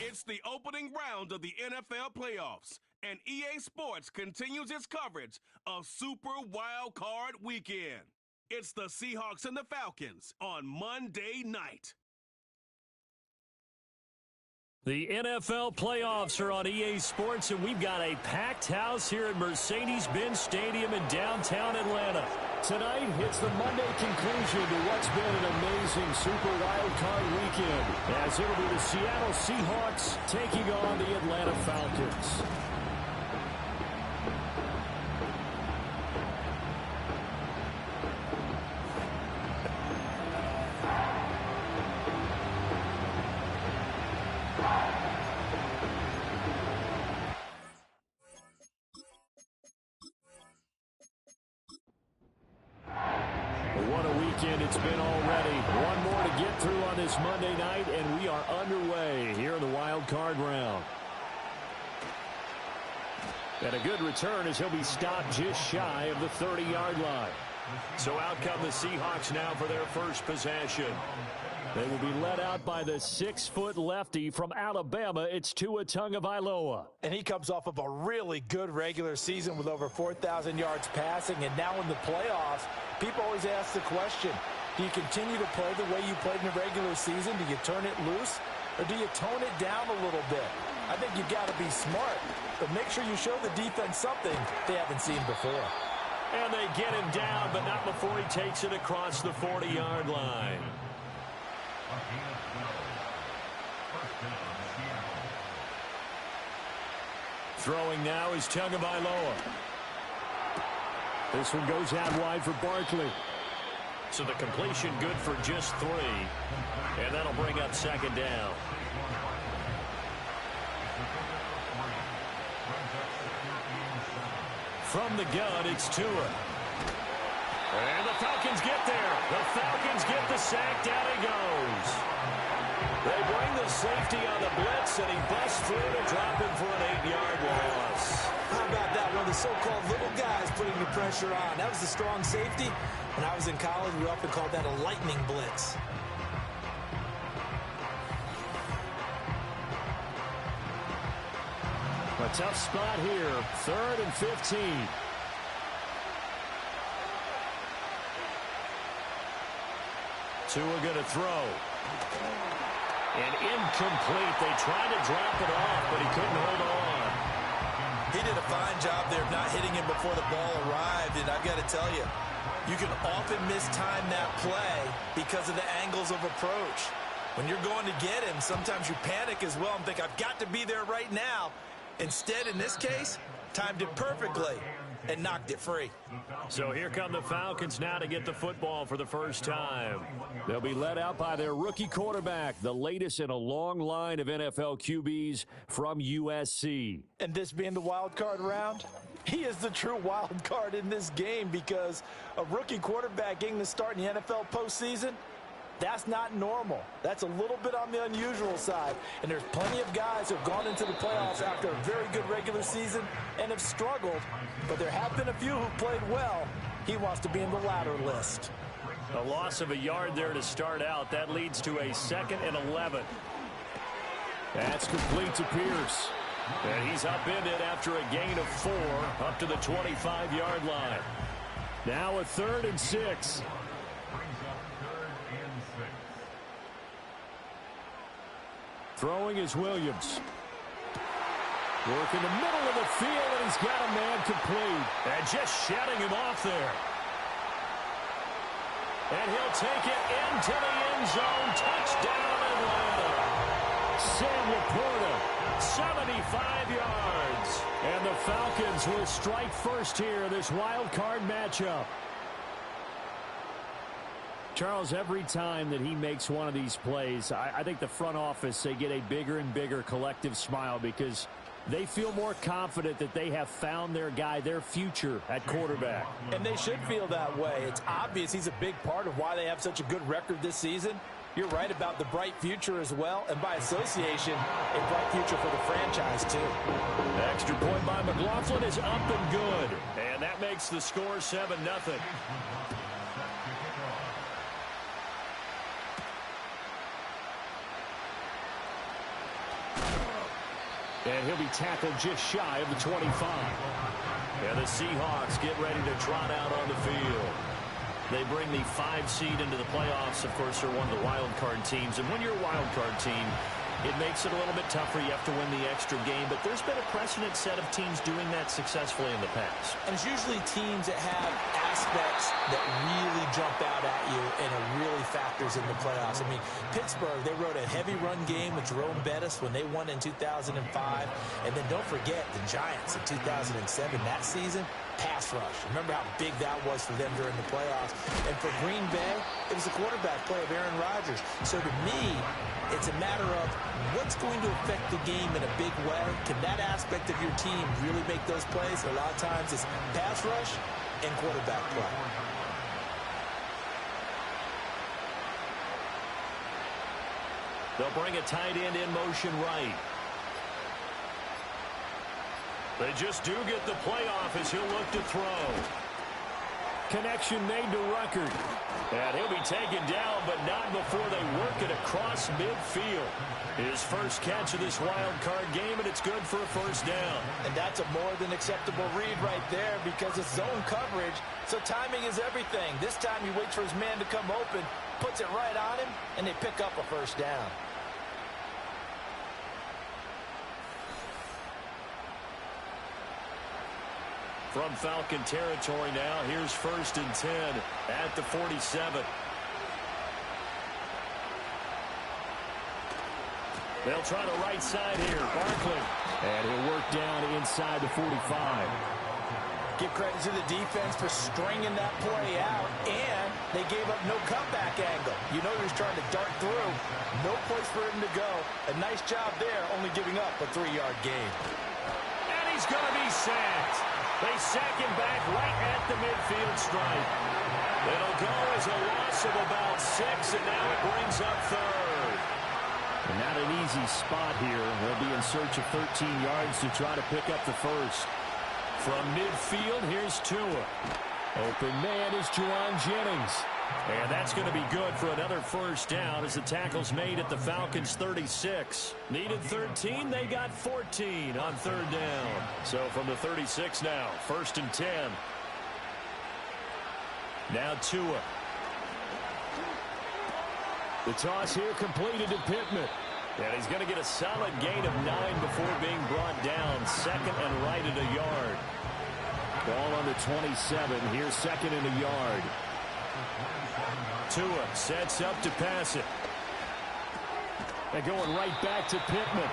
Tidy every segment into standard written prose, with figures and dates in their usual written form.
It's the opening round of the NFL playoffs, and EA Sports continues its coverage of Super Wild Card Weekend. It's the Seahawks and the Falcons on Monday night. The NFL playoffs are on EA Sports, and we've got a packed house here at Mercedes-Benz Stadium in downtown Atlanta. Tonight, it's the Monday conclusion to what's been an amazing Super Wild Card weekend, as it'll be the Seattle Seahawks taking on the Atlanta Falcons. What a weekend it's been already. One more to get through on this Monday night, and we are underway here in the wild card round. And a good return as he'll be stopped just shy of the 30-yard line. So out come the Seahawks now for their first possession. They will be led out by the 6-foot lefty from Alabama. It's Tua Tagovailoa. And he comes off of a really good regular season with over 4,000 yards passing. And now in the playoffs, people always ask the question, do you continue to play the way you played in the regular season? Do you turn it loose? Or do you tone it down a little bit? I think you've got to be smart, but make sure you show the defense something they haven't seen before. And they get him down, but not before he takes it across the 40-yard line. Throwing now is Tagovailoa. This one goes out wide for Barkley. So the completion good for just 3. And that'll bring up second down. From the gun, it's Tua. And the Falcons get there. The Falcons get the sack. Down he goes. They bring the safety on the blitz, and he busts through to drop him for an 8-yard loss. How about that? One of the so-called little guys putting the pressure on. That was the strong safety. When I was in college, we often called that a lightning blitz. A tough spot here. 3rd and 15. Tua going to throw. And incomplete. They tried to drop it off, but he couldn't hold on. He did a fine job there of not hitting him before the ball arrived. And I've got to tell you, you can often mistime that play because of the angles of approach. When you're going to get him, sometimes you panic as well and think, I've got to be there right now. Instead, in this case, timed it perfectly and knocked it free. So here come the Falcons now to get the football for the first time. They'll be led out by their rookie quarterback, the latest in a long line of NFL QBs from USC. And this being the wild card round, he is the true wild card in this game because a rookie quarterback getting the start in the NFL postseason, that's not normal. That's a little bit on the unusual side. And there's plenty of guys who have gone into the playoffs after a very good regular season and have struggled. But there have been a few who played well. He wants to be in the latter list. A loss of a yard there to start out. That leads to a 2nd and 11. That's complete to Pierce. And he's upended after a gain of 4 up to the 25-yard line. Now a 3rd and 6. Throwing is Williams. Work in the middle of the field, and he's got a man complete. And just shutting him off there. And he'll take it into the end zone. Touchdown, Atlanta. Sam Laporta, 75 yards. And the Falcons will strike first here in this wild card matchup. Charles, every time that he makes one of these plays, I think the front office, they get a bigger and bigger collective smile because they feel more confident that they have found their guy, their future at quarterback. And they should feel that way. It's obvious he's a big part of why they have such a good record this season. You're right about the bright future as well, and by association, a bright future for the franchise too. The extra point by McLaughlin is up and good. And that makes the score 7-0. And he'll be tackled just shy of the 25. And the Seahawks get ready to trot out on the field. They bring the 5 seed into the playoffs. Of course, they're one of the wild card teams. And when you're a wild card team, it makes it a little bit tougher. You have to win the extra game. But there's been a precedent set of teams doing that successfully in the past. And it's usually teams that have aspects that really jump out at you and it really factors in the playoffs. I mean, Pittsburgh, they rode a heavy run game with Jerome Bettis when they won in 2005. And then don't forget the Giants in 2007, that season, pass rush. Remember how big that was for them during the playoffs. And for Green Bay, it was the quarterback play of Aaron Rodgers. So to me, it's a matter of what's going to affect the game in a big way. Can that aspect of your team really make those plays? A lot of times it's pass rush and quarterback play. They'll bring a tight end in motion right. They just do get the playoff as he'll look to throw. Connection made to Ruckert. And he'll be taken down, but not before they work it across midfield. His first catch of this wild card game, and it's good for a first down. And that's a more than acceptable read right there because it's zone coverage, so timing is everything. This time he waits for his man to come open, puts it right on him, and they pick up a first down. From Falcon territory now, here's 1st and 10 at the 47. They'll try the right side here. Barkley. And he'll work down inside the 45. Give credit to the defense for stringing that play out, and they gave up no comeback angle. You know he was trying to dart through. No place for him to go. A nice job there, only giving up a 3-yard gain. And he's going to be sacked. They sack him back right at the midfield stripe. It'll go as a loss of about 6, and now it brings up 3rd. And not an easy spot here. They'll be in search of 13 yards to try to pick up the first. From midfield, here's Tua. Open man is Juwan Jennings. And that's going to be good for another first down as the tackle's made at the Falcons' 36. Needed 13, they got 14 on 3rd down. So from the 36 now, 1st and 10. Now Tua. The toss here completed to Pittman. And he's going to get a solid gain of 9 before being brought down. 2nd and right at a yard. Ball on the 27. Here's 2nd and a yard. Tua sets up to pass it. And going right back to Pittman.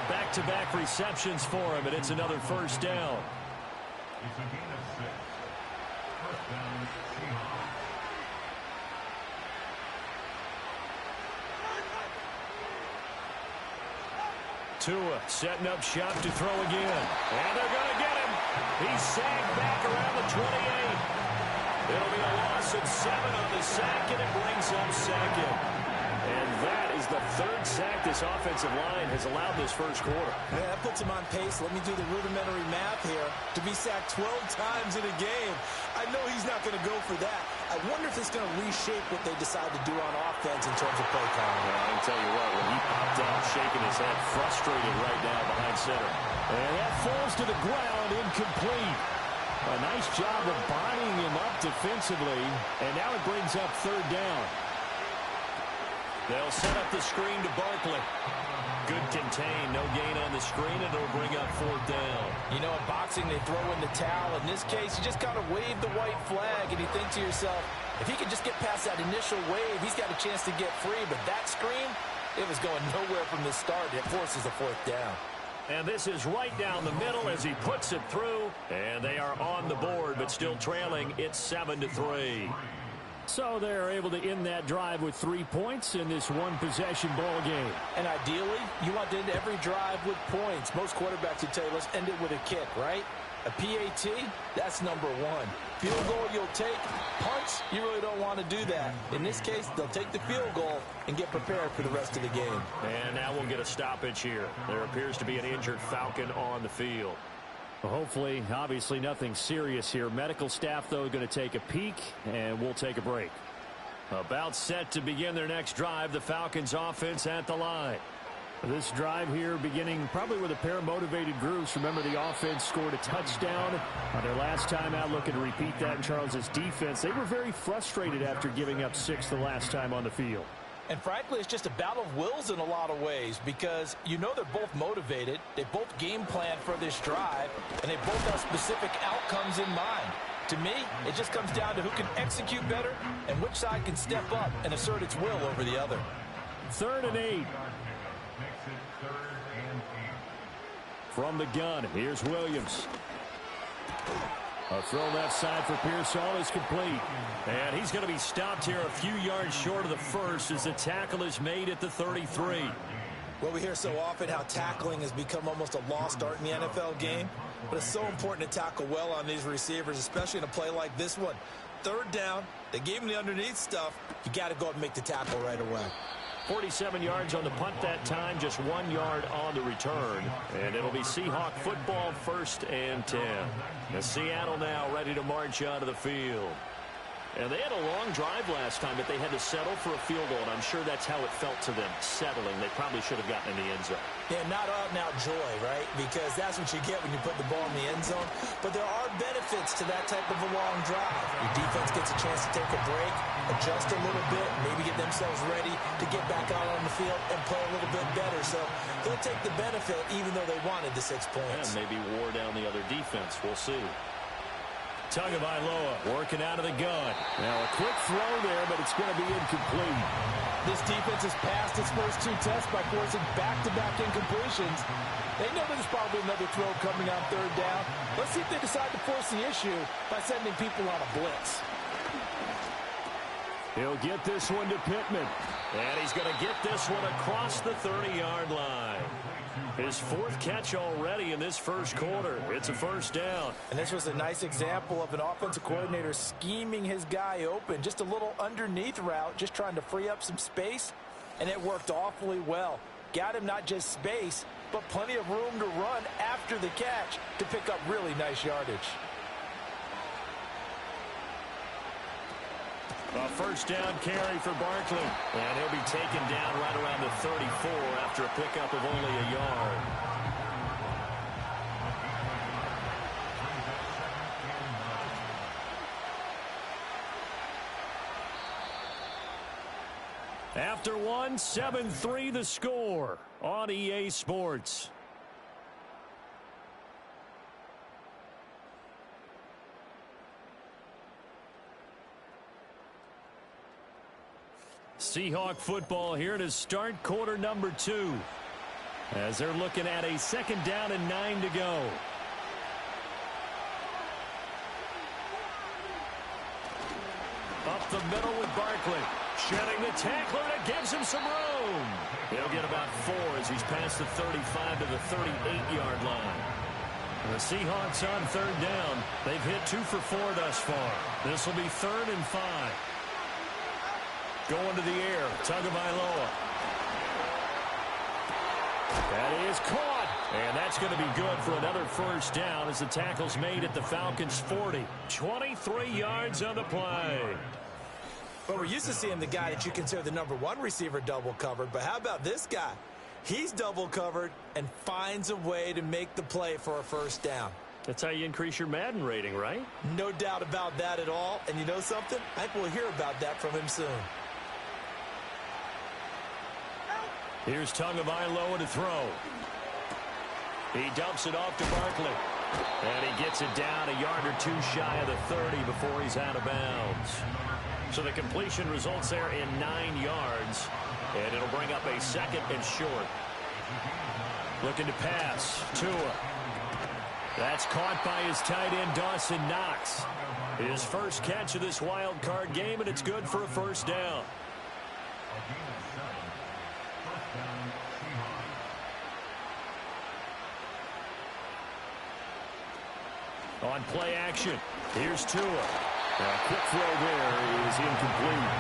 Back-to-back receptions for him, and it's another first down. Tua setting up shop to throw again. And they're going to get him. He's sagged back around the 28. It'll be a loss of 7 on the sack, and it brings up 2nd. And that is the 3rd sack this offensive line has allowed this first quarter. Yeah, that puts him on pace. Let me do the rudimentary math here. To be sacked 12 times in a game, I know he's not going to go for that. I wonder if it's going to reshape what they decide to do on offense in terms of play calling. Well, I can tell you what, when he popped out shaking his head, frustrated right now behind center. And that falls to the ground, incomplete. A nice job of bodying him up defensively, and now it brings up 3rd down. They'll set up the screen to Barkley. Good contain, no gain on the screen, and it'll bring up 4th down. You know, in boxing, they throw in the towel. In this case, you just kind of wave the white flag, and you think to yourself, if he can just get past that initial wave, he's got a chance to get free. But that screen, it was going nowhere from the start. It forces a 4th down. And this is right down the middle as he puts it through. And they are on the board, but still trailing. It's 7-3. So they're able to end that drive with 3 points in this one-possession ball game. And ideally, you want to end every drive with points. Most quarterbacks would tell you, let's end it with a kick, right? A PAT, that's number 1. Field goal you'll take. Punts, you really don't want to do that. In this case, they'll take the field goal and get prepared for the rest of the game. And now we'll get a stoppage here. There appears to be an injured Falcon on the field. Well, hopefully, obviously nothing serious here. Medical staff, though, going to take a peek, and we'll take a break. About set to begin their next drive, the Falcons offense at the line. This drive here beginning probably with a pair of motivated groups. Remember, the offense scored a touchdown on their last time out, looking to repeat that in Charles's defense. They were very frustrated after giving up 6 the last time on the field. And frankly, it's just a battle of wills in a lot of ways because you know they're both motivated. They both game plan for this drive, and they both have specific outcomes in mind. To me, it just comes down to who can execute better and which side can step up and assert its will over the other. 3rd and 8. From the gun, here's Williams. A throw left side for Pearsall is complete. And he's going to be stopped here a few yards short of the first as the tackle is made at the 33. Well, we hear so often how tackling has become almost a lost art in the NFL game. But it's so important to tackle well on these receivers, especially in a play like this one. 3rd down, they gave him the underneath stuff. You got to go up and make the tackle right away. 47 yards on the punt that time, just 1 yard on the return. And it'll be Seahawk football, 1st and 10. And Seattle now ready to march onto the field. And they had a long drive last time, but they had to settle for a field goal, and I'm sure that's how it felt to them, settling. They probably should have gotten in the end zone. Yeah, not out-and-out joy, right? Because that's what you get when you put the ball in the end zone. But there are benefits to that type of a long drive. Your defense gets a chance to take a break, adjust a little bit, maybe get themselves ready to get back out on the field and play a little bit better. So they'll take the benefit even though they wanted the 6 points. And maybe wore down the other defense. We'll see. Tagovailoa working out of the gun. Now a quick throw there, but it's going to be incomplete. This defense has passed its first 2 tests by forcing back-to-back incompletions. They know there's probably another throw coming on 3rd down. Let's see if they decide to force the issue by sending people on a blitz. He'll get this one to Pittman. And he's going to get this one across the 30-yard line. His 4th catch already in this first quarter. It's a 1st down. And this was a nice example of an offensive coordinator scheming his guy open. Just a little underneath route, just trying to free up some space. And it worked awfully well. Got him not just space, but plenty of room to run after the catch to pick up really nice yardage. A 1st down carry for Barkley. And he'll be taken down right around the 34 after a pickup of only a yard. After 1, 7-3 the score on EA Sports. Seahawk football here to start quarter number 2. As they're looking at a 2nd down and 9 to go. Up the middle with Barkley. Shedding the tackler, and it gives him some room. He'll get about 4 as he's past the 35 to the 38-yard line. The Seahawks on 3rd down. They've hit 2 for 4 thus far. This will be 3rd and 5. Going to the air, Tagovailoa. That is caught. And that's going to be good for another 1st down as the tackle's made at the Falcons' 40. 23 yards on the play. But we're used to seeing the guy that you consider the number 1 receiver double covered. But how about this guy? He's double covered and finds a way to make the play for a 1st down. That's how you increase your Madden rating, right? No doubt about that at all. And you know something? I think we'll hear about that from him soon. Here's Tagovailoa to throw. He dumps it off to Barkley. And he gets it down a yard or 2 shy of the 30 before he's out of bounds. So the completion results there in 9 yards. And it'll bring up a 2nd and short. Looking to pass. Tua. That's caught by his tight end, Dawson Knox. His 1st catch of this wild card game, and it's good for a 1st down. On play action, here's Tua. A quick throw there is incomplete.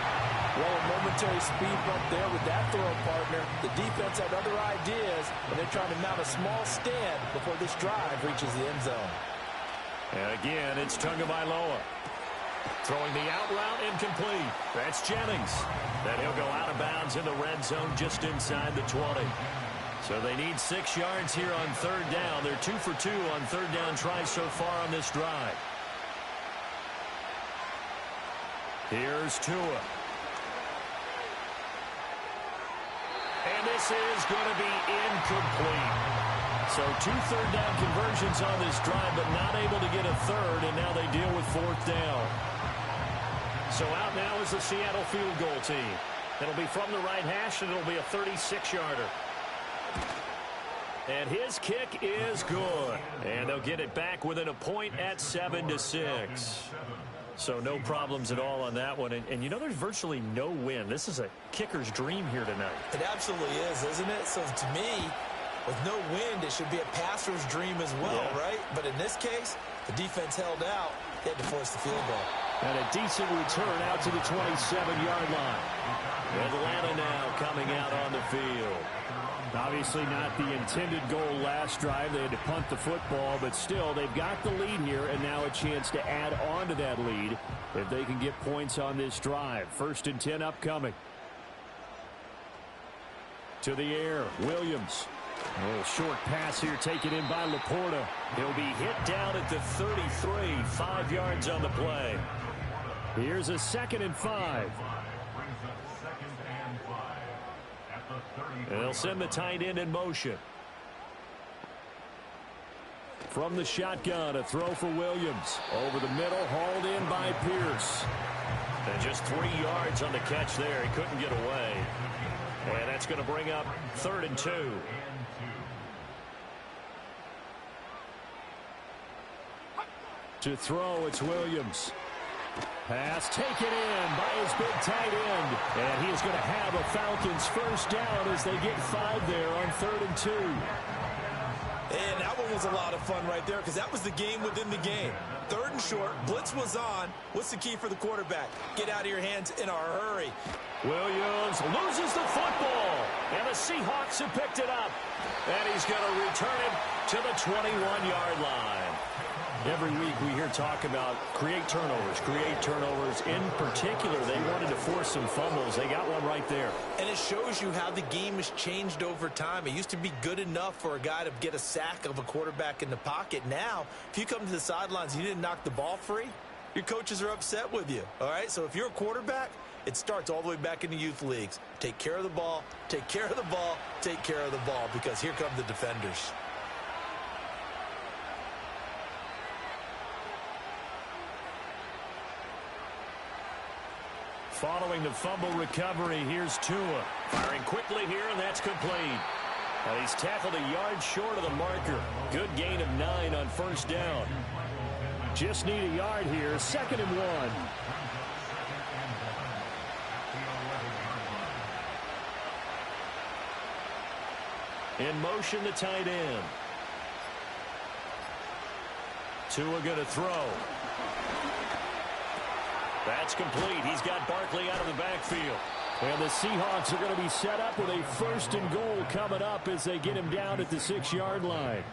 Well, a momentary speed bump there with that throw, partner. The defense had other ideas, and they're trying to mount a small stand before this drive reaches the end zone. And again, it's Tagovailoa. Throwing the out route incomplete. That's Jennings. Then he'll go out of bounds in the red zone just inside the 20. So they need 6 yards here on third down. They're 2 for 2 on third down tries so far on this drive. Here's Tua. And this is going to be incomplete. So 2 third down conversions on this drive, but not able to get a third, and now they deal with fourth down. So out now is the Seattle field goal team. It'll be from the right hash, and it'll be a 36-yarder. And his kick is good. And they'll get it back within a point at 7-6. So no problems at all on that one. And you know, there's virtually no wind. This is a kicker's dream here tonight. It absolutely is, isn't it? So to me, with no wind, it should be a passer's dream as well, right? But in this case, the defense held out. They had to force the field goal. And a decent return out to the 27-yard line. Atlanta now coming out on the field. Obviously not the intended goal last drive. They had to punt the football, but still, they've got the lead here, and now a chance to add on to that lead if they can get points on this drive. 1st and 10 upcoming. To the air, Williams. A little short pass here taken in by Laporta. He'll be hit down at the 33, 5 yards on the play. Here's a 2nd and 5. And they'll send the tight end in motion. From the shotgun, a throw for Williams. Over the middle, hauled in by Pierce. And just 3 yards on the catch there. He couldn't get away. And that's going to bring up 3rd and 2. To throw, it's Williams. Pass taken in by his big tight end. And he is going to have a Falcons first down as they get 5 there on 3rd and 2. And that one was a lot of fun right there because that was the game within the game. 3rd and short, blitz was on. What's the key for the quarterback? Get out of your hands in a hurry. Williams loses the football. And the Seahawks have picked it up. And he's going to return it to the 21-yard line. Every week we hear talk about create turnovers. In particular, they wanted to force some fumbles. They got one right there. And it shows you how the game has changed over time. It used to be good enough for a guy to get a sack of a quarterback in the pocket. Now, if you come to the sidelines and you didn't knock the ball free, your coaches are upset with you. All right? So if you're a quarterback, it starts all the way back in the youth leagues. Take care of the ball, take care of the ball, take care of the ball, because here come the defenders. Following the fumble recovery, here's Tua. Firing quickly here, and that's complete. And he's tackled a yard short of the marker. Good gain of 9 on first down. Just need a yard here. 2nd and 1. In motion, the tight end. Tua going to throw. That's complete. He's got Barkley out of the backfield. And the Seahawks are going to be set up with a 1st and goal coming up as they get him down at the 6-yard line.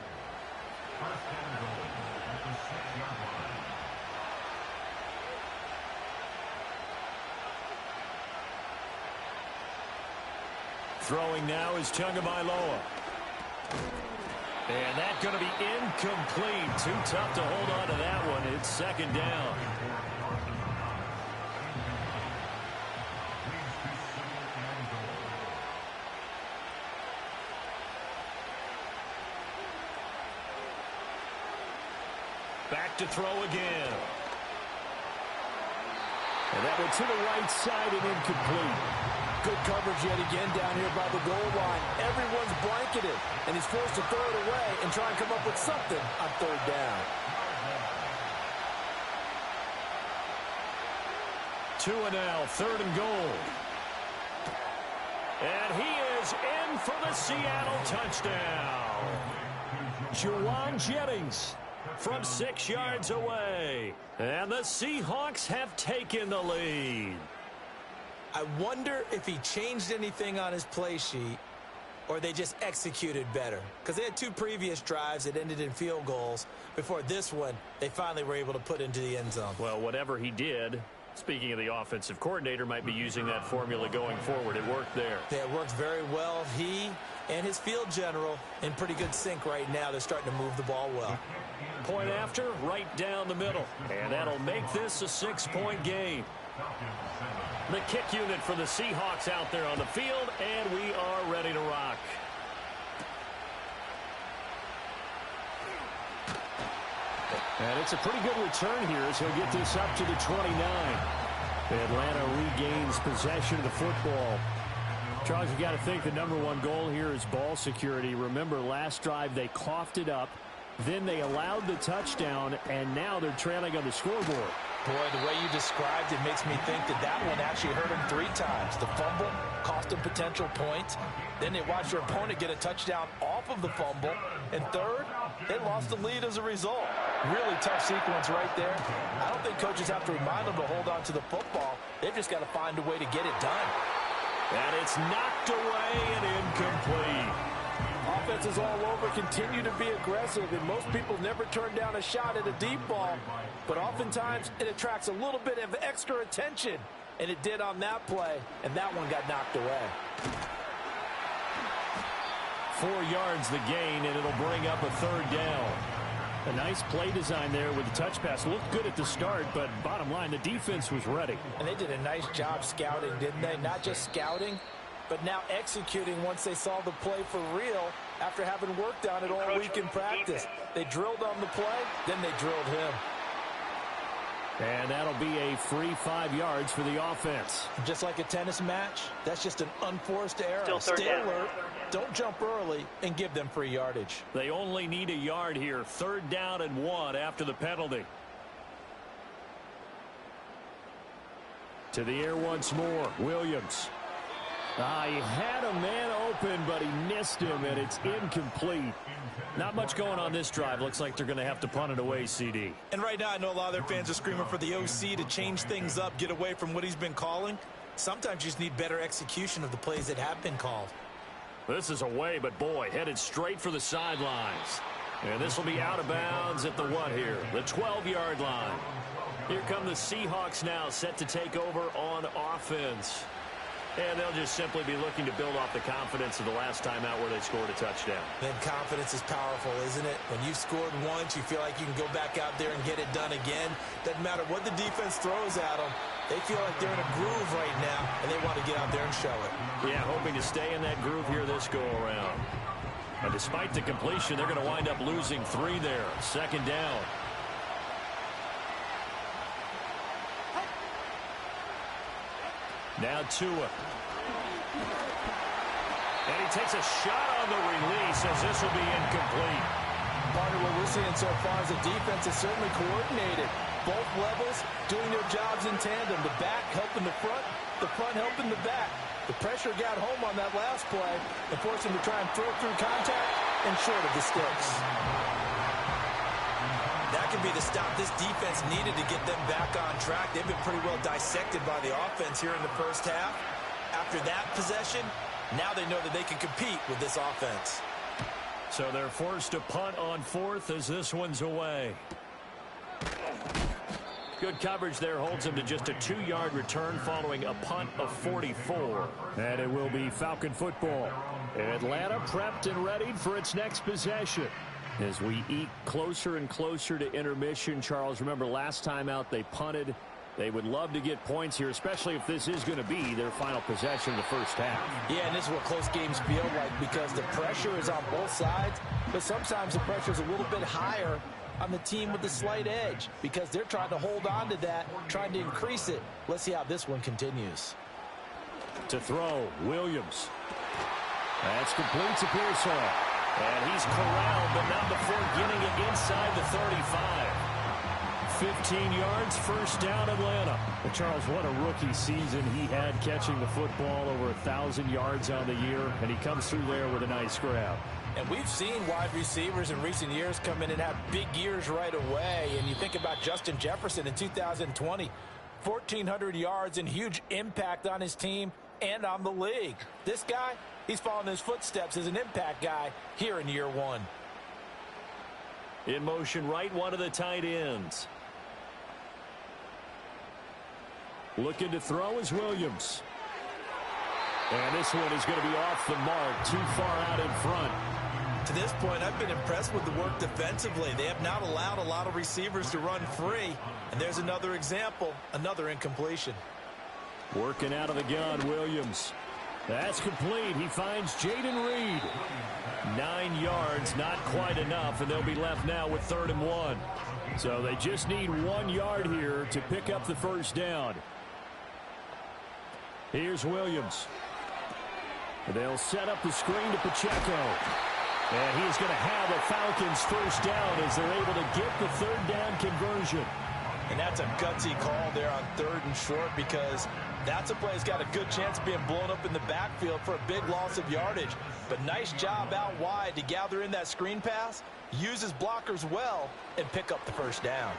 Throwing now is Tagovailoa. And that's going to be incomplete. Too tough to hold on to that one. It's 2nd down. Back to throw again. And that one to the right side and incomplete. Good coverage yet again down here by the goal line. Everyone's blanketed, and he's forced to throw it away and try and come up with something on 3rd down. Tua now, 3rd and goal. And he is in for the Seattle touchdown. Juwan Jennings from 6 yards away. And the Seahawks have taken the lead. I wonder if he changed anything on his play sheet or they just executed better. Because they had 2 previous drives that ended in field goals. Before this one, they finally were able to put into the end zone. Well, whatever he did, Speaking of the offensive coordinator, might be using that formula going forward. It worked there. Yeah, it works very well. He and his field general in pretty good sync right now. They're starting to move the ball well. Point after, right down the middle. And that'll make this a 6-point game. The kick unit for the Seahawks out there on the field, and we are ready to rock. And it's a pretty good return here as he'll get this up to the 29. Atlanta regains possession of the football. Charles, you got to think the #1 goal here is ball security. Remember, last drive they coughed it up. Then they allowed the touchdown, and now they're trailing on the scoreboard. Boy, the way you described it makes me think that one actually hurt him 3 times. The fumble cost them potential points. Then they watched their opponent get a touchdown off of the fumble. And third, they lost the lead as a result. Really tough sequence right there. I don't think coaches have to remind them to hold on to the football. They've just got to find a way to get it done. And it's knocked away and incomplete. Offenses all over continue to be aggressive, and most people never turn down a shot at a deep ball. But oftentimes, it attracts a little bit of extra attention. And it did on that play, and that one got knocked away. 4 yards the gain, and it'll bring up a 3rd down. A nice play design there with the touch pass. Looked good at the start, but bottom line, the defense was ready. And they did a nice job scouting, didn't they? Not just scouting, but now executing once they saw the play for real after having worked on it all week in practice. They drilled on the play, then they drilled him. And that'll be a free 5 yards for the offense. Just like a tennis match, that's just an unforced error. Stay alert, don't jump early, and give them free yardage. They only need a yard here. 3rd down and 1 after the penalty. To the air once more, Williams. He had a man open, but he missed him, and it's incomplete. Not much going on this drive. Looks like they're going to have to punt it away, CD. And right now, I know a lot of their fans are screaming for the OC to change things up, get away from what he's been calling. Sometimes you just need better execution of the plays that have been called. This is away, but boy, headed straight for the sidelines. And this will be out of bounds at the what here? The 12-yard line. Here come the Seahawks now, set to take over on offense. And they'll just simply be looking to build off the confidence of the last time out where they scored a touchdown. Then confidence is powerful, isn't it? When you've scored once, you feel like you can go back out there and get it done again. Doesn't matter what the defense throws at them. They feel like they're in a groove right now, and they want to get out there and show it. Yeah, hoping to stay in that groove here this go-around. And despite the completion, they're going to wind up losing 3 there. 2nd down. Now Tua. And he takes a shot on the release as this will be incomplete. Part of what we're seeing so far is the defense is certainly coordinated. Both levels doing their jobs in tandem. The back helping the front helping the back. The pressure got home on that last play and forced him to try and throw through contact and short of the sticks. That could be the stop this defense needed to get them back on track. They've been pretty well dissected by the offense here in the first half. After that possession, now they know that they can compete with this offense. So they're forced to punt on 4th as this one's away. Good coverage there holds them to just a 2-yard return following a punt of 44. And it will be Falcon football. Atlanta prepped and ready for its next possession. As we eat closer and closer to intermission, Charles, remember last time out they punted. They would love to get points here, especially if this is going to be their final possession of the first half. Yeah, and this is what close games feel like because the pressure is on both sides, but sometimes the pressure is a little bit higher on the team with the slight edge because they're trying to hold on to that, trying to increase it. Let's see how this one continues. To throw, Williams. That's complete to Pearsall. And he's corralled, but not before getting it inside the 35. 15 yards, 1st down, Atlanta. And Charles, what a rookie season he had catching the football, over 1,000 yards on the year, and he comes through there with a nice grab. And we've seen wide receivers in recent years come in and have big years right away. And you think about Justin Jefferson in 2020, 1,400 yards and huge impact on his team and on the league. This guy, he's following his footsteps as an impact guy here in year 1. In motion right, one of the tight ends. Looking to throw is Williams. And this one is going to be off the mark, too far out in front. To this point, I've been impressed with the work defensively. They have not allowed a lot of receivers to run free. And there's another example, another incompletion. Working out of the gun, Williams. That's complete. He finds Jaden Reed. 9 yards, not quite enough, and they'll be left now with 3rd and 1. So they just need 1 yard here to pick up the first down. Here's Williams. They'll set up the screen to Pacheco. And he's going to have a Falcons first down as they're able to get the 3rd down conversion. And that's a gutsy call there on 3rd and short, because that's a play that's got a good chance of being blown up in the backfield for a big loss of yardage. But nice job out wide to gather in that screen pass, use his blockers well, and pick up the first down.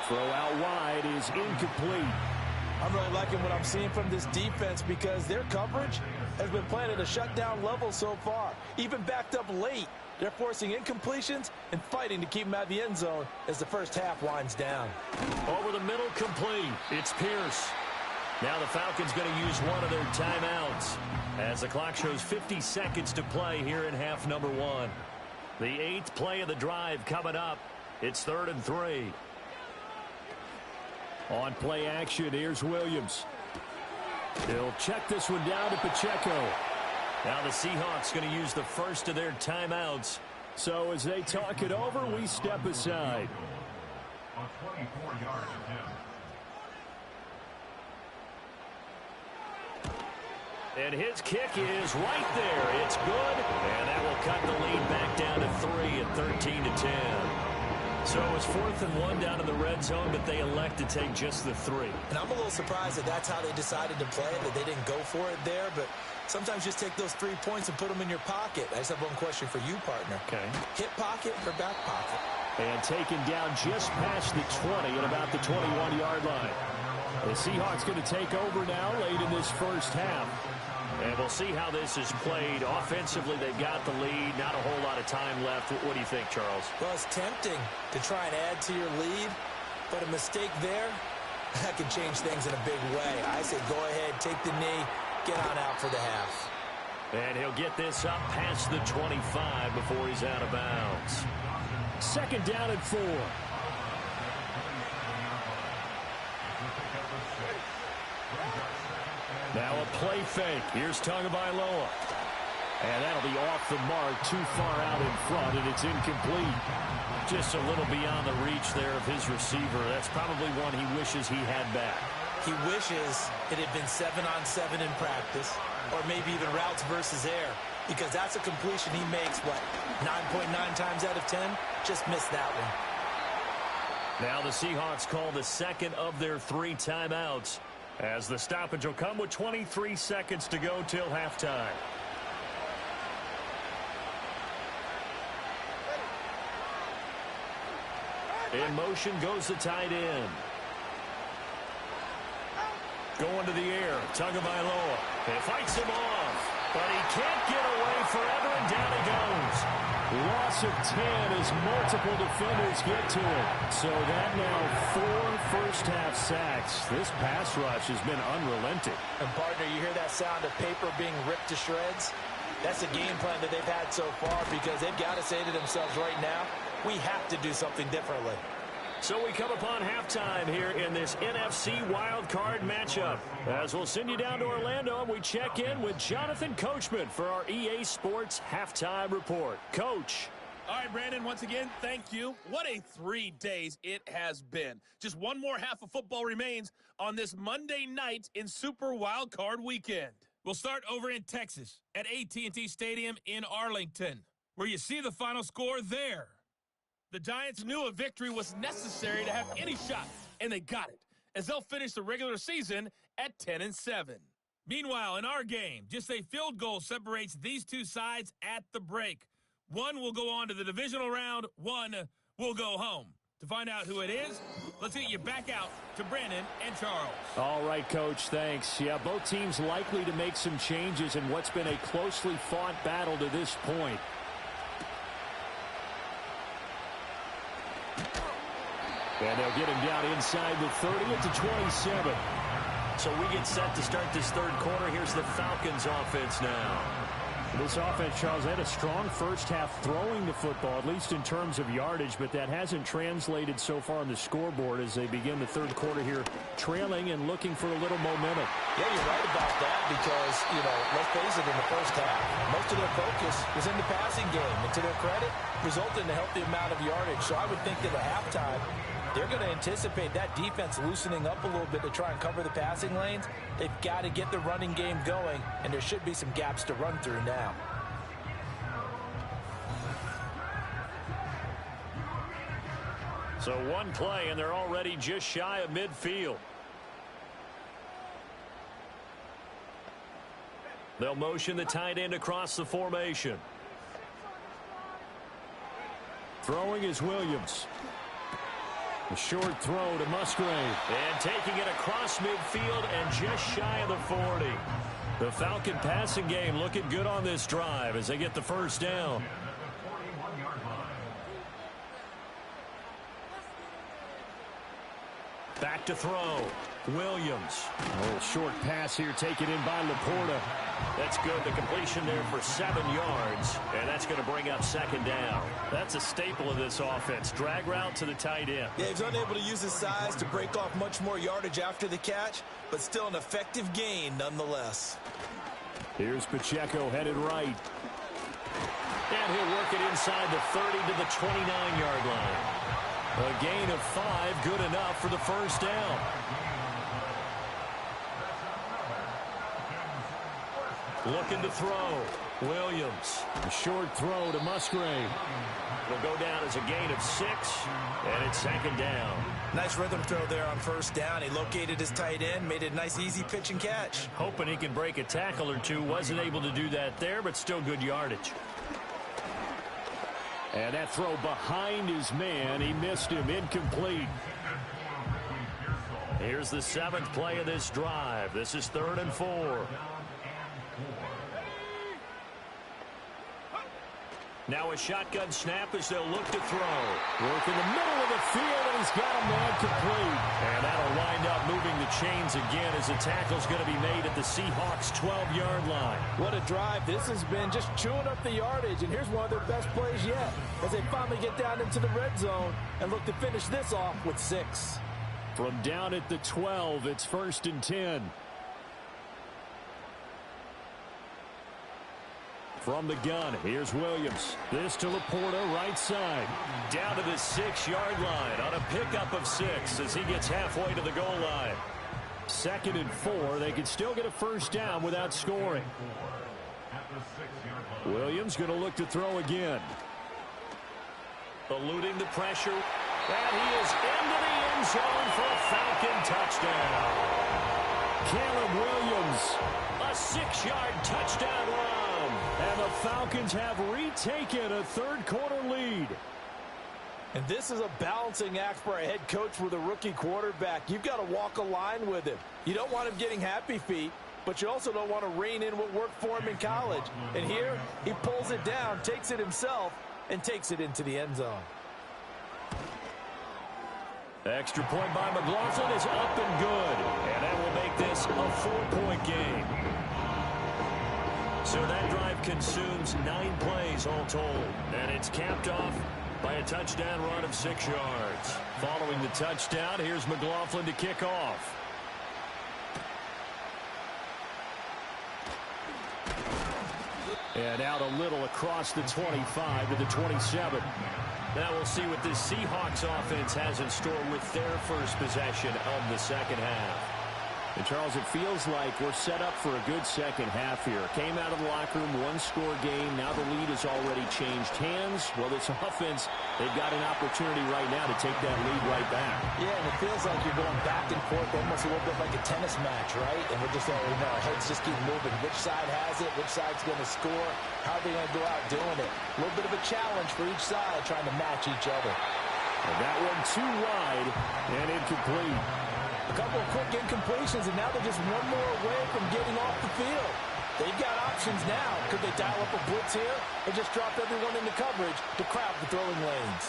Throw out wide is incomplete. I'm really liking what I'm seeing from this defense, because their coverage has been playing at a shutdown level so far. Even backed up late, they're forcing incompletions and fighting to keep them out of the end zone as the first half winds down. Over the middle, complete. It's Pierce. Now the Falcons going to use one of their timeouts as the clock shows 50 seconds to play here in half number 1. The 8th play of the drive coming up. It's 3rd and 3. On play action, here's Williams. He'll check this one down to Pacheco. Now the Seahawks going to use the first of their timeouts. So as they talk it over, we step aside. On 24 yards of him. And his kick is right there. It's good. And that will cut the lead back down to 3 at 13-10. So it was 4th and 1 down in the red zone, but they elect to take just the 3. And I'm a little surprised that that's how they decided to play, that they didn't go for it there. But sometimes just take those 3 points and put them in your pocket. I just have one question for you, partner. Okay. Hip pocket or back pocket? And taken down just past the 20 at about the 21-yard line. The Seahawks going to take over now late in this first half. And we'll see how this is played. Offensively, they've got the lead. Not a whole lot of time left. What do you think, Charles? Well, it's tempting to try and add to your lead, but a mistake there, that can change things in a big way. I say go ahead, take the knee, get on out for the half. And he'll get this up past the 25 before he's out of bounds. 2nd down and 4. Now a play fake. Here's Tagovailoa. And that'll be off the mark, too far out in front, and it's incomplete. Just a little beyond the reach there of his receiver. That's probably one he wishes he had back. He wishes it had been 7-on-7 in practice, or maybe even routes versus air, because that's a completion he makes, 9.9 times out of 10? Just missed that one. Now the Seahawks call the 2nd of their 3 timeouts, as the stoppage will come with 23 seconds to go till halftime. In motion goes the tight end. Going to the air, Tagovailoa. He fights him off, but he can't get away forever, and down he goes. Loss of 10 as multiple defenders get to it. So that now 4 first-half sacks. This pass rush has been unrelenting. And, partner, you hear that sound of paper being ripped to shreds? That's the game plan that they've had so far, because they've got to say to themselves right now, we have to do something differently. So we come upon halftime here in this NFC wildcard matchup. As we'll send you down to Orlando, and we check in with Jonathan Coachman for our EA Sports Halftime Report. Coach. All right, Brandon, once again, thank you. What a 3 days it has been. Just one more half of football remains on this Monday night in Super Wildcard Weekend. We'll start over in Texas at AT&T Stadium in Arlington, where you see the final score there. The Giants knew a victory was necessary to have any shot, and they got it, as they'll finish the regular season at 10-7. Meanwhile, in our game, just a field goal separates these two sides at the break. One will go on to the divisional round, one will go home. To find out who it is, let's get you back out to Brandon and Charles. All right, Coach, thanks. Yeah, both teams likely to make some changes in what's been a closely fought battle to this point. And they'll get him down inside the 30 at the 27. So we get set to start this third quarter. Here's the Falcons offense now. This offense, Charles, had a strong first half throwing the football, at least in terms of yardage, but that hasn't translated so far on the scoreboard as they begin the third quarter here, trailing and looking for a little momentum. Yeah, you're right about that because, let's face it, in the first half, most of their focus was in the passing game. And to their credit, resulted in a healthy amount of yardage. So I would think that at halftime, they're going to anticipate that defense loosening up a little bit to try and cover the passing lanes. They've got to get the running game going, and there should be some gaps to run through now. So one play, and they're already just shy of midfield. They'll motion the tight end across the formation. Throwing is Williams. A short throw to Musgrave. And taking it across midfield and just shy of the 40. The Falcon passing game looking good on this drive as they get the first down. Back to throw. Williams. A little short pass here taken in by Laporta. That's good. The completion there for 7 yards. And that's going to bring up second down. That's a staple of this offense. Drag route to the tight end. Yeah, he's unable to use his size to break off much more yardage after the catch, but still an effective gain nonetheless. Here's Pacheco headed right. And he'll work it inside the 30 to the 29-yard line. A gain of 5, good enough for the first down. Looking to throw. Williams. A short throw to Musgrave. It'll go down as a gain of 6, and it's second down. Nice rhythm throw there on first down. He located his tight end, made it a nice, easy pitch and catch. Hoping he can break a tackle or two. Wasn't able to do that there, but still good yardage. And that throw behind his man. He missed him. Incomplete. Here's the 7th play of this drive. This is 3rd and 4. Now a shotgun snap as they'll look to throw. Work in the middle of the field, and he's got a man complete. And that'll wind up moving the chains again as the tackle's going to be made at the Seahawks' 12-yard line. What a drive. This has been just chewing up the yardage, and here's one of their best plays yet as they finally get down into the red zone and look to finish this off with 6. From down at the 12, it's 1st and 10. From the gun, here's Williams. This to Laporta, right side. Down to the 6-yard line on a pickup of 6 as he gets halfway to the goal line. 2nd and 4. They can still get a first down without scoring. Williams going to look to throw again. Eluding the pressure. And he is into the end zone for a Falcon touchdown. Caleb Williams, a 6-yard touchdown run. And the Falcons have retaken a third-quarter lead. And this is a balancing act for a head coach with a rookie quarterback. You've got to walk a line with him. You don't want him getting happy feet, but you also don't want to rein in what worked for him in college. And here, he pulls it down, takes it himself, and takes it into the end zone. The extra point by McLaughlin is up and good. And that will make this a 4-point game. So that drive consumes 9 plays all told. And it's capped off by a touchdown run of 6 yards. Following the touchdown, here's McLaughlin to kick off. And out a little across the 25 to the 27. Now we'll see what this Seahawks offense has in store with their first possession of the second half. And, Charles, it feels like we're set up for a good second half here. Came out of the locker room, 1-score game. Now the lead has already changed hands. Well, this offense, they've got an opportunity right now to take that lead right back. Yeah, and it feels like you're going back and forth almost a little bit like a tennis match, right? And we're just our heads just keep moving. Which side has it? Which side's going to score? How are they going to go out doing it? A little bit of a challenge for each side trying to match each other. And that one too wide and incomplete. A couple of quick incompletions, and now they're just one more away from getting off the field. They've got options now. Could they dial up a blitz here or just drop everyone into coverage to crowd the throwing lanes?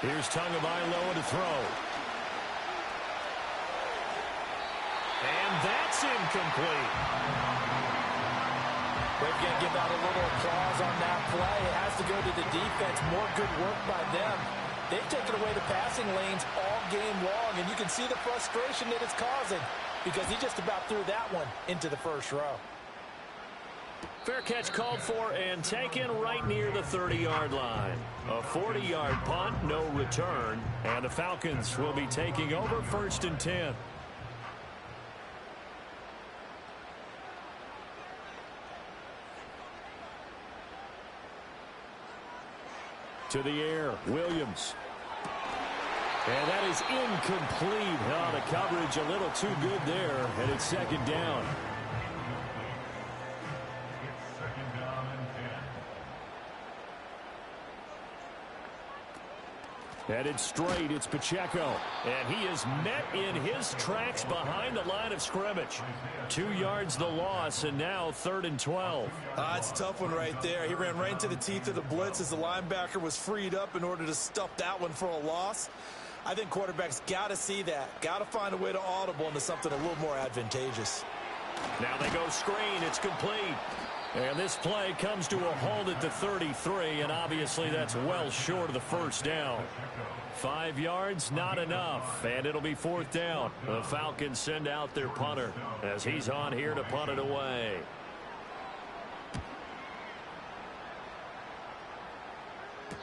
Here's Tagovailoa to throw. And that's incomplete. They're going to give out a little applause on that play. It has to go to the defense. More good work by them. They've taken away the passing lanes all game long, and you can see the frustration that it's causing because he just about threw that one into the first row. Fair catch called for and taken right near the 30-yard line. A 40-yard punt, no return, and the Falcons will be taking over 1st and 10. To the air, Williams. And that is incomplete. Oh, the coverage a little too good there, and it's 2nd down. It's 2nd down and 10. Headed straight, it's Pacheco. And he is met in his tracks behind the line of scrimmage. 2 yards the loss, and now 3rd and 12. It's a tough one right there. He ran right into the teeth of the blitz as the linebacker was freed up in order to stuff that one for a loss. I think quarterbacks got to see that. Got to find a way to audible into something a little more advantageous. Now they go screen. It's complete. And this play comes to a halt at the 33, and obviously that's well short of the first down. 5 yards, not enough, and it'll be 4th down. The Falcons send out their punter as he's on here to punt it away.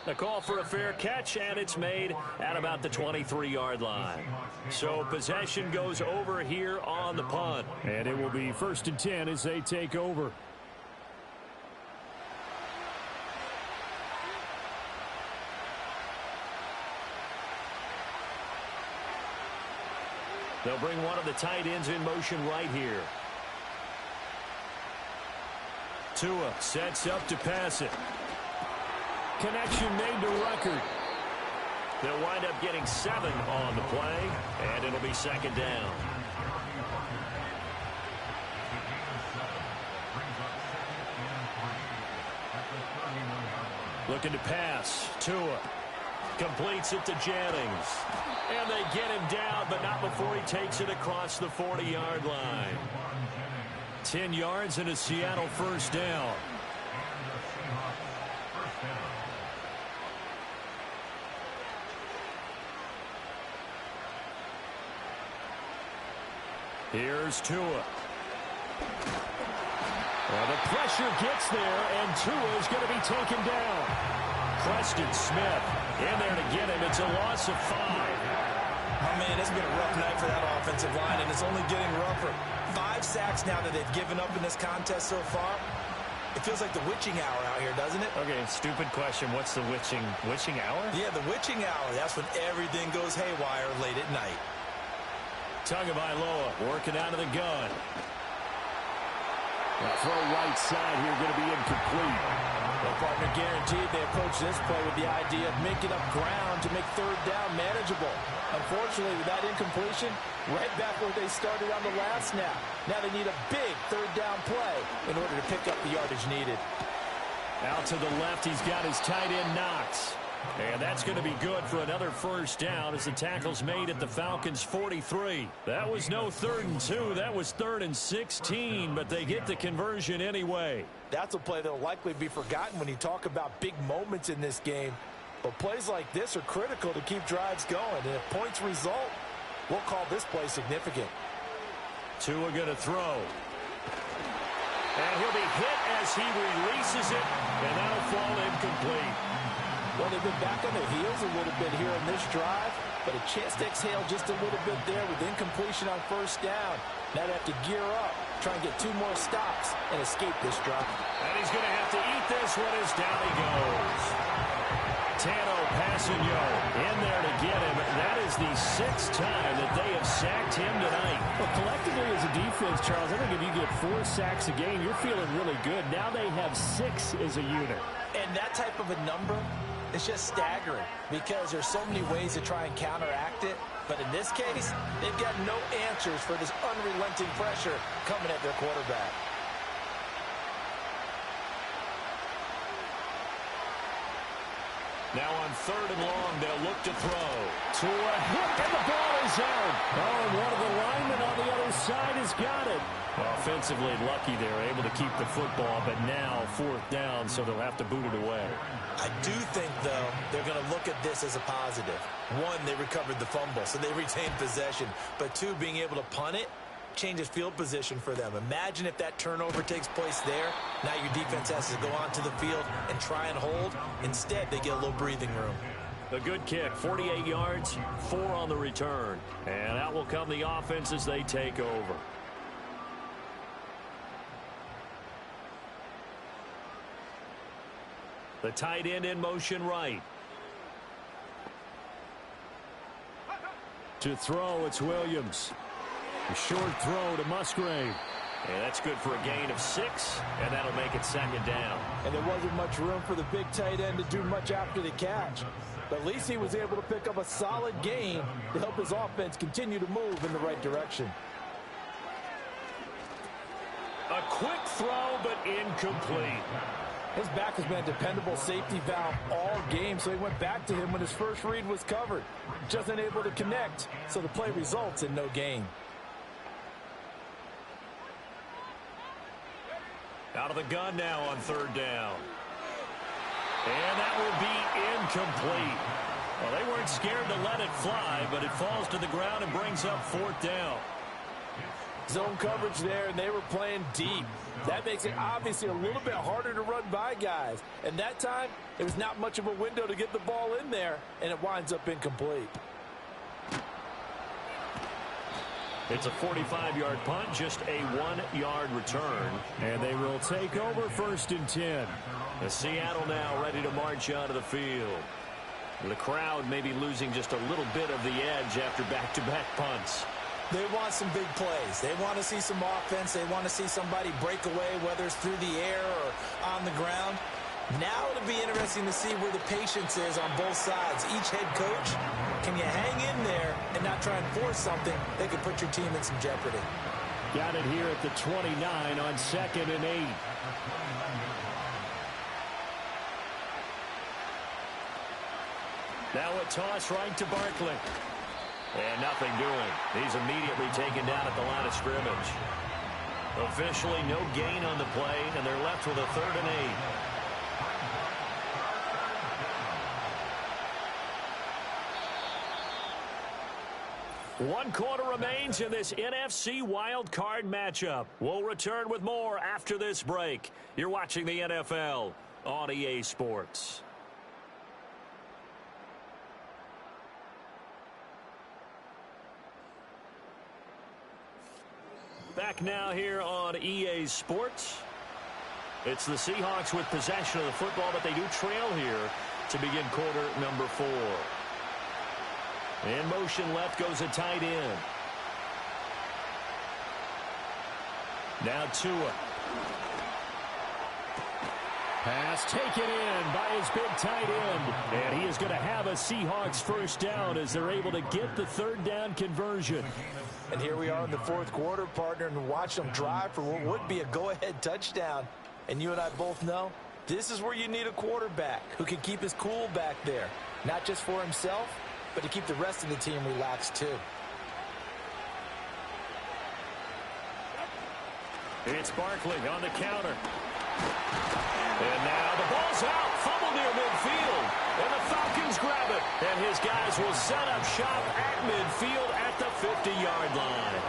A call for a fair catch, and it's made at about the 23-yard line. So possession goes over here on the punt. And it will be 1st and 10 as they take over. They'll bring one of the tight ends in motion right here. Tua sets up to pass it. Connection made to Ruckert. They'll wind up getting 7 on the play, and it'll be 2nd down. Looking to pass. Tua completes it to Jennings. And they get him down, but not before he takes it across the 40-yard line. 10 yards and a Seattle 1st down. Here's Tua. Well, the pressure gets there, and Tua is going to be taken down. Preston Smith in there to get him. It's a loss of 5. Oh, man, it's been a rough night for that offensive line, and it's only getting rougher. 5 sacks now that they've given up in this contest so far. It feels like the witching hour out here, doesn't it? Okay, stupid question. What's the witching hour? Yeah, the witching hour. That's when everything goes haywire late at night. Tagovailoa working out of the gun. Throw right side here, going to be incomplete. Well, partner, guaranteed they approach this play with the idea of making up ground to make 3rd down manageable. Unfortunately, with that incompletion, right back where they started on the last snap. Now they need a big 3rd down play in order to pick up the yardage needed. Out to the left, he's got his tight end Knox. And that's going to be good for another 1st down as the tackle's made at the Falcons' 43. That was no 3rd and 2. That was 3rd and 16, but they get the conversion anyway. That's a play that will likely be forgotten when you talk about big moments in this game. But plays like this are critical to keep drives going. And if points result, we'll call this play significant. Tua going to throw. And he'll be hit as he releases it, and that'll fall incomplete. Well, they've been back on their heels a little bit here in this drive, but a chance to exhale just a little bit there with incompletion on 1st down. Now they have to gear up, try and get 2 more stops, and escape this drive. And he's going to have to eat this one as down he goes. Tano Passanio in there to get him. That is the 6th time that they have sacked him tonight. Well, collectively as a defense, Charles, I think if you get 4 sacks a game, you're feeling really good. Now they have 6 as a unit. And that type of a number, it's just staggering because there's so many ways to try and counteract it. But in this case, they've got no answers for this unrelenting pressure coming at their quarterback. Now on 3rd and long, they'll look to throw. To a hit, and the ball is out. Oh, and one of the linemen on the other side has got it. Offensively lucky they're able to keep the football, but now 4th down, so they'll have to boot it away. I do think, though, they're going to look at this as a positive. 1, they recovered the fumble, so they retained possession. But 2, being able to punt it changes field position for them. Imagine if that turnover takes place there. Now your defense has to go onto the field and try and hold. Instead, they get a little breathing room. A good kick, 48 yards, 4 on the return. And out will come the offense as they take over. The tight end in motion right. To throw, it's Williams. A short throw to Musgrave. And that's good for a gain of 6, and that'll make it 2nd down. And there wasn't much room for the big tight end to do much after the catch. But at least he was able to pick up a solid gain to help his offense continue to move in the right direction. A quick throw, but incomplete. His back has been a dependable safety valve all game, so he went back to him when his first read was covered. Just unable to connect, so the play results in no gain. Out of the gun now on 3rd down. And that will be incomplete. Well, they weren't scared to let it fly, but it falls to the ground and brings up 4th down. Zone coverage there, and they were playing deep. That makes it obviously a little bit harder to run by guys. And that time, it was not much of a window to get the ball in there, and it winds up incomplete. It's a 45-yard punt, just a 1-yard return. And they will take over 1st and 10. The Seattle now ready to march onto the field. The crowd may be losing just a little bit of the edge after back-to-back punts. They want some big plays. They want to see some offense. They want to see somebody break away, whether it's through the air or on the ground. Now it'll be interesting to see where the patience is on both sides. Each head coach, can you hang in there and not try and force something that could put your team in some jeopardy? Got it here at the 29 on 2nd and 8. Now a toss right to Barkley. And nothing doing. He's immediately taken down at the line of scrimmage. Officially no gain on the play, and they're left with a 3rd and 8. One quarter remains in this NFC Wild Card matchup. We'll return with more after this break. You're watching the NFL on EA Sports. Back now here on EA Sports. It's the Seahawks with possession of the football, but they do trail here to begin quarter number 4. In motion left goes a tight end. Now Tua. Pass taken in by his big tight end. And he is going to have a Seahawks 1st down as they're able to get the 3rd down conversion. And here we are in the 4th quarter, partner, and watch them drive for what would be a go-ahead touchdown. And you and I both know this is where you need a quarterback who can keep his cool back there. Not just for himself, but to keep the rest of the team relaxed too. It's Barkley on the counter. And now the ball's out. Fumble near midfield. And the Falcons grab it. And his guys will set up shop at midfield at the 50-yard line.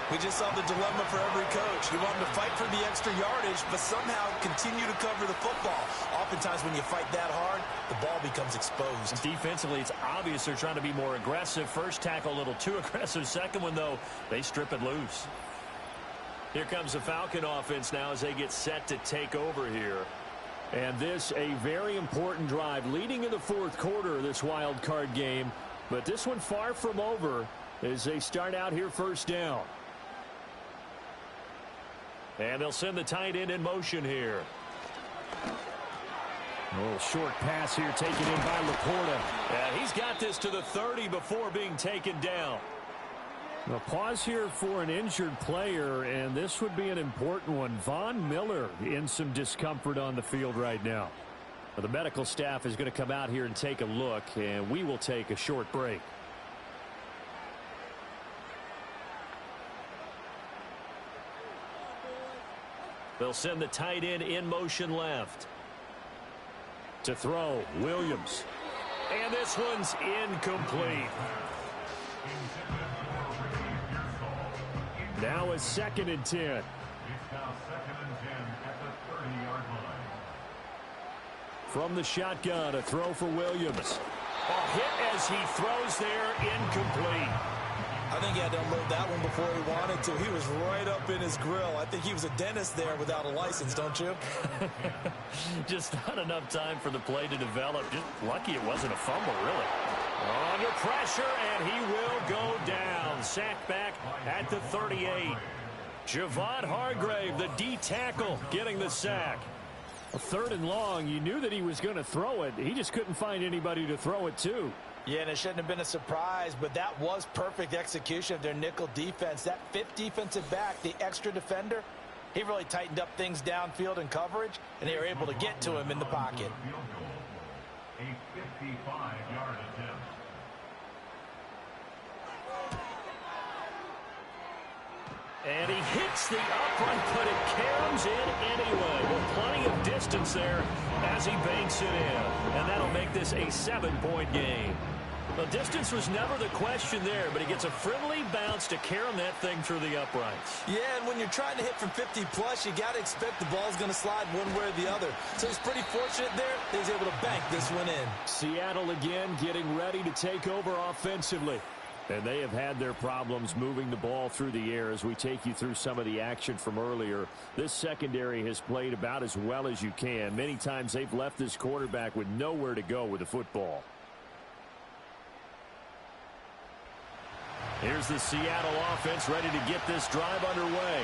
We just saw the dilemma for every coach. You want them to fight for the extra yardage, but somehow continue to cover the football. Oftentimes when you fight that hard, the ball becomes exposed. Defensively, it's obvious they're trying to be more aggressive. First tackle a little too aggressive. Second one, though, they strip it loose. Here comes the Falcon offense now as they get set to take over here. And this a very important drive leading in the 4th quarter of this wild card game. But this one far from over as they start out here 1st down. And they'll send the tight end in motion here. A little short pass here taken in by Laporta. And he's got this to the 30 before being taken down. A pause here for an injured player, and this would be an important one. Von Miller in some discomfort on the field right now. Well, the medical staff is going to come out here and take a look, and we will take a short break. They'll send the tight end in motion left. To throw, Williams. And this one's incomplete. Now a 2nd and 10. It's now 2nd and 10 at the 30-yard line. From the shotgun, a throw for Williams. A hit as he throws there, incomplete. I think he had to unload that one before he wanted to. He was right up in his grill. I think he was a dentist there without a license, don't you? Just not enough time for the play to develop. Just lucky it wasn't a fumble, really. Under pressure, and he will go down. Sacked back at the 38. Javon Hargrave, the D tackle, getting the sack. A 3rd and long, you knew that he was going to throw it. He just couldn't find anybody to throw it to. Yeah, and it shouldn't have been a surprise, but that was perfect execution of their nickel defense. That 5th defensive back, the extra defender, he really tightened up things downfield in coverage, and they were able to get to him in the pocket. A 55-yard attempt. And he hits the upright, but it caroms in anyway. With plenty of distance there as he banks it in. And that'll make this a 7-point game. The distance was never the question there, but he gets a friendly bounce to carom that thing through the uprights. Yeah, and when you're trying to hit from 50-plus, you got to expect the ball's going to slide one way or the other. So he's pretty fortunate there that he's able to bank this one in. Seattle again getting ready to take over offensively. And they have had their problems moving the ball through the air as we take you through some of the action from earlier. This secondary has played about as well as you can. Many times they've left this quarterback with nowhere to go with the football. Here's the Seattle offense ready to get this drive underway.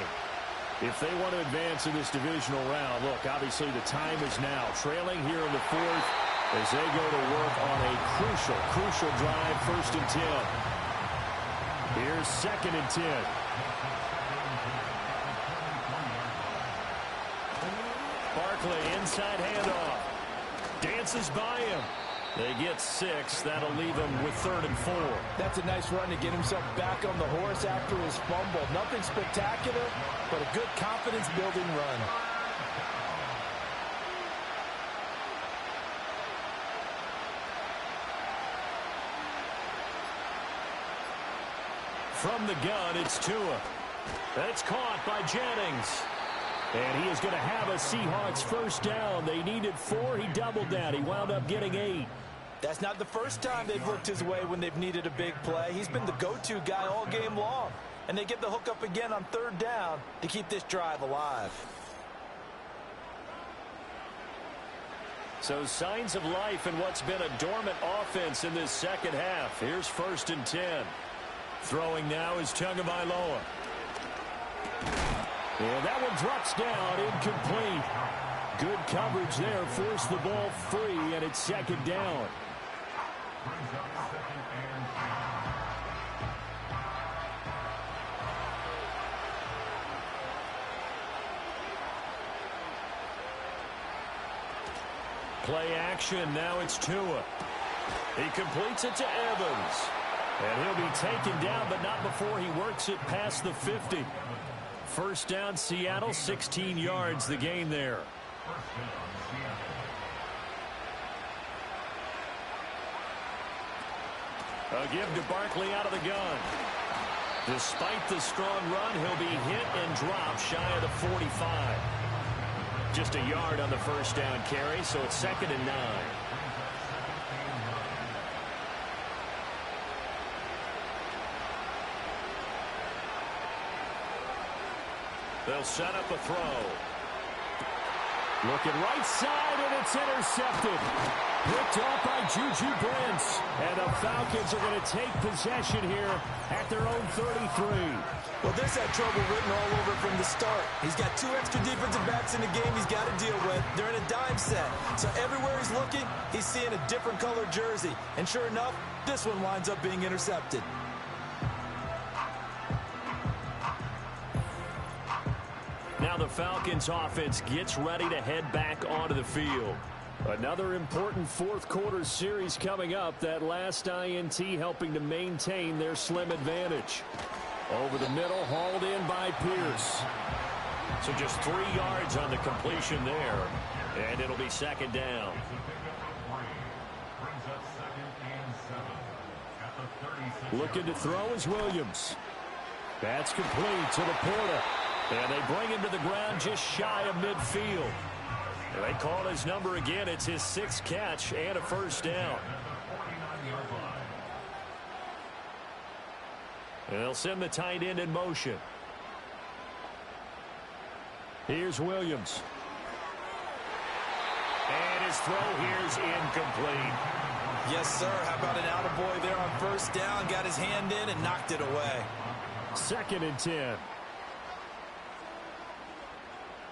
If they want to advance in this divisional round, look, obviously the time is now. Trailing here in the 4th as they go to work on a crucial drive, 1st and 10. Here's 2nd and 10. Barkley inside handoff. Dances by him. They get 6. That'll leave him with 3rd and 4. That's a nice run to get himself back on the horse after his fumble. Nothing spectacular, but a good confidence-building run. From the gun, it's Tua. That's caught by Jennings. And he is going to have a Seahawks 1st down. They needed 4. He doubled that. He wound up getting 8. That's not the first time they've worked his way when they've needed a big play. He's been the go-to guy all game long. And they get the hook up again on 3rd down to keep this drive alive. So signs of life in what's been a dormant offense in this 2nd half. Here's 1st and 10. Throwing now is Tagovailoa. And that one drops down, incomplete. Good coverage there, forced the ball free, and it's 2nd down. Brings up 2nd and 10. Play action, now it's Tua. He completes it to Evans. And he'll be taken down, but not before he works it past the 50. 1st down, Seattle, 16 yards the gain there. 1st down, Seattle. A give to Barkley out of the gun. Despite the strong run, he'll be hit and dropped shy of the 45. Just a yard on the 1st down carry, so it's 2nd and 9. They'll set up a throw. Looking right side, and it's intercepted. Picked off by Juju Brents. And the Falcons are going to take possession here at their own 33. Well, this had trouble written all over from the start. He's got 2 extra defensive backs in the game he's got to deal with. They're in a dime set. So everywhere he's looking, he's seeing a different color jersey. And sure enough, this one winds up being intercepted. Now the Falcons offense gets ready to head back onto the field. Another important fourth-quarter series coming up. That last INT helping to maintain their slim advantage. Over the middle, hauled in by Pierce. So just 3 yards on the completion there, and it'll be second down. Looking to throw is Williams. That's complete to Laporta. And they bring him to the ground just shy of midfield. And they call his number again. It's his 6th catch and a first down. And they'll send the tight end in motion. Here's Williams. And his throw here's incomplete. Yes, sir. How about an attaboy there on first down? Got his hand in and knocked it away. 2nd and 10.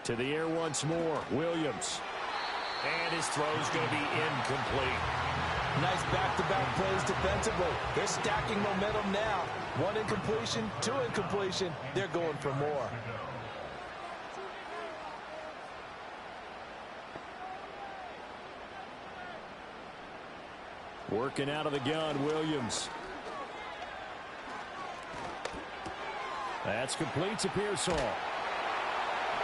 To the air once more. Williams. And his throw's going to be incomplete. Nice back-to-back plays defensively. They're stacking momentum now. 1 incompletion, 2 incompletion. They're going for more. Working out of the gun, Williams. That's complete to Pearsall.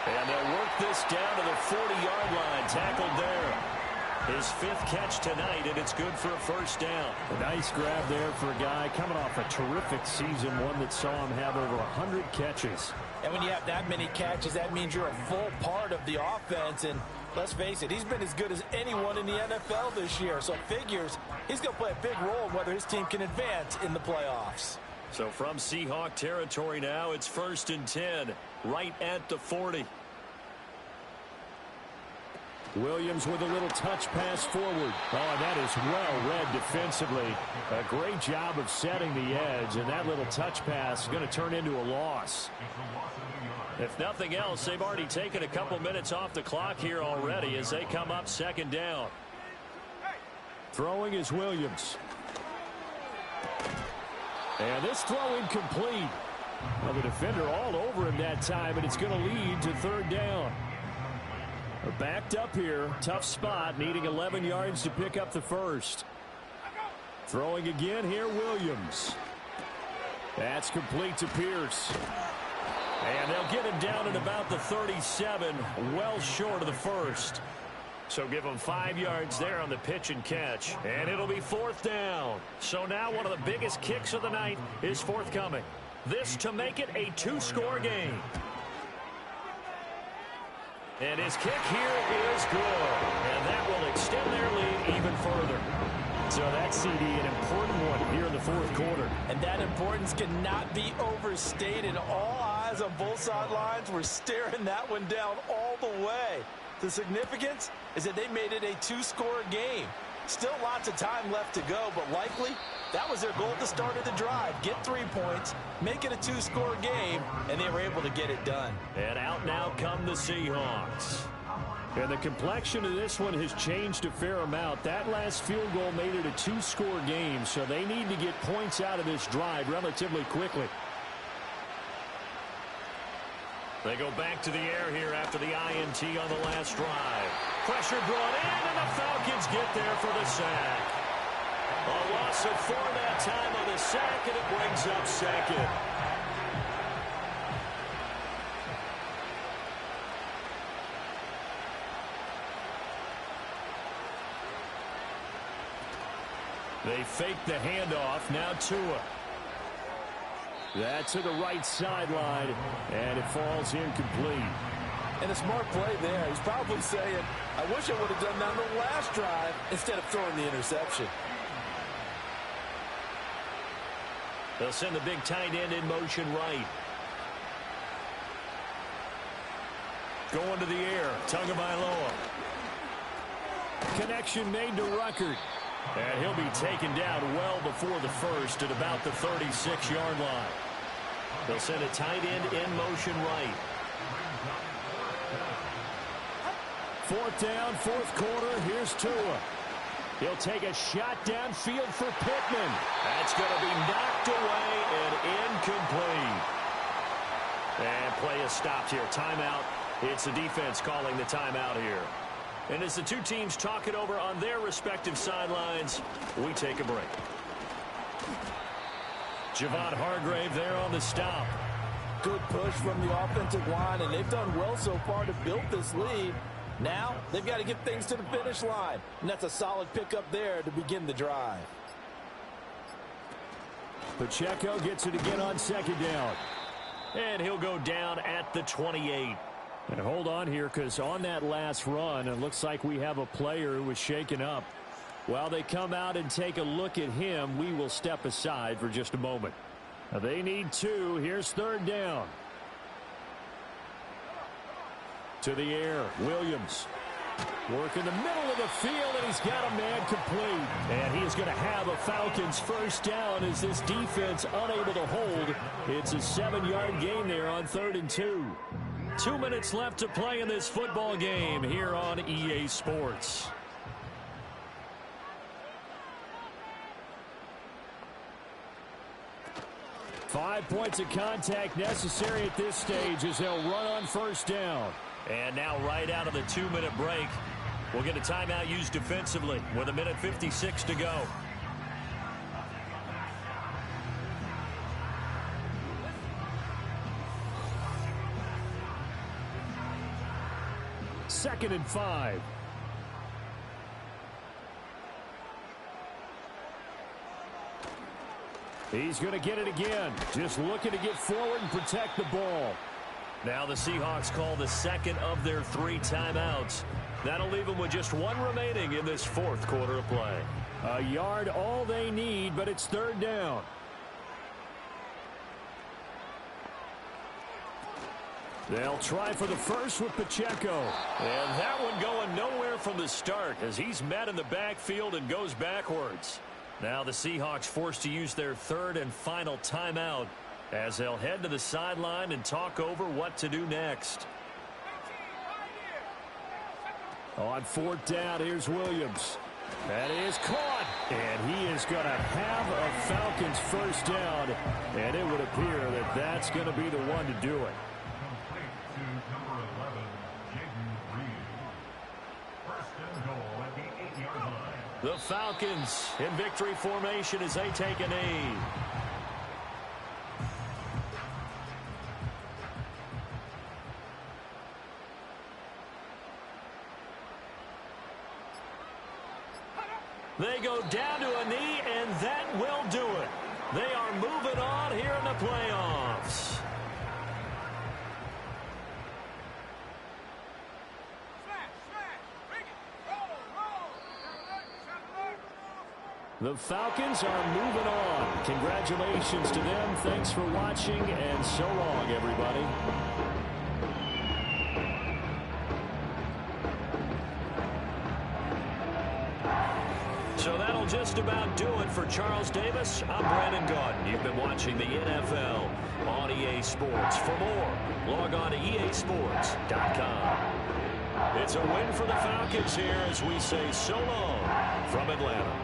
And they'll work this down to the 40-yard line. Tackled there. His 5th catch tonight, and it's good for a first down. A nice grab there for a guy coming off a terrific season, one that saw him have over 100 catches. And when you have that many catches, that means you're a full part of the offense. And let's face it, he's been as good as anyone in the NFL this year. So it figures he's going to play a big role in whether his team can advance in the playoffs. So from Seahawk territory now, it's 1st and 10, right at the 40. Williams with a little touch pass forward. Oh, that is well read defensively. A great job of setting the edge, and that little touch pass is going to turn into a loss. If nothing else, they've already taken a couple minutes off the clock here already as they come up 2nd down. Throwing is Williams. And this throw incomplete. Well, the defender all over him that time, and it's going to lead to 3rd down. They're backed up here. Tough spot, needing 11 yards to pick up the first. Throwing again here, Williams. That's complete to Pierce. And they'll get him down at about the 37, well short of the first. So give him 5 yards there on the pitch and catch. And it'll be 4th down. So now one of the biggest kicks of the night is forthcoming. This to make it a 2-score game. And his kick here is good. And that will extend their lead even further. So that CD, an important one here in the 4th quarter. And that importance cannot be overstated. All eyes on both sidelines were staring that one down all the way. The significance is that they made it a 2-score game. Still lots of time left to go, but likely that was their goal at the start of the drive. Get 3 points, make it a 2-score game, and they were able to get it done. And out now come the Seahawks. And the complexion of this one has changed a fair amount. That last field goal made it a 2-score game, so they need to get points out of this drive relatively quickly. They go back to the air here after the INT on the last drive. Pressure brought in, and the Falcons get there for the sack. A loss of 4 that time on the sack, and it brings up 2nd. They fake the handoff. Now Tua. That to the right sideline, and it falls incomplete. And a smart play there. He's probably saying, I wish I would have done that on the last drive instead of throwing the interception. They'll send the big tight end in motion right. Going to the air. Tagovailoa. Connection made to Ruckert. And he'll be taken down well before the first at about the 36-yard line. They'll send a tight end in motion right. 4th down, 4th quarter. Here's Tua. He'll take a shot downfield for Pittman. That's going to be knocked away and incomplete. And play is stopped here. Timeout. It's the defense calling the timeout here. And as the two teams talk it over on their respective sidelines, we take a break. Javon Hargrave there on the stop. Good push from the offensive line, and they've done well so far to build this lead. Now, they've got to get things to the finish line, and that's a solid pickup there to begin the drive. Pacheco gets it again on second down. And he'll go down at the 28. And hold on here, because on that last run, it looks like we have a player who was shaken up. While they come out and take a look at him, we will step aside for just a moment. Now they need 2. Here's third down. To the air, Williams. Work in the middle of the field, and he's got a man complete. And he is going to have a Falcons first down as this defense unable to hold. It's a 7-yard gain there on 3rd and 2. 2 minutes left to play in this football game here on EA Sports. Five points of contact necessary at this stage as they'll run on first down. And now right out of the 2-minute break, we'll get a timeout used defensively with 1:56 to go. Second and 5. He's going to get it again. Just looking to get forward and protect the ball. Now the Seahawks call the second of their 3 timeouts. That'll leave them with just 1 remaining in this 4th quarter of play. A yard all they need, but it's third down. They'll try for the first with Pacheco. And that one going nowhere from the start as he's met in the backfield and goes backwards. Now the Seahawks forced to use their 3rd and final timeout as they'll head to the sideline and talk over what to do next. On 4th down, here's Williams. That is caught. And he is going to have a Falcons first down. And it would appear that that's going to be the one to do it. Complete to number 11, Jaden Reed. First and goal at the 8-yard line. The Falcons in victory formation as they take a knee. They go down to a knee, and that will do it. They are moving on here in the playoffs. The Falcons are moving on. Congratulations to them. Thanks for watching, and so long, everybody. So that'll just about do it for Charles Davis. I'm Brandon Gaudin. You've been watching the NFL on EA Sports. For more, log on to easports.com. It's a win for the Falcons here as we say so long from Atlanta.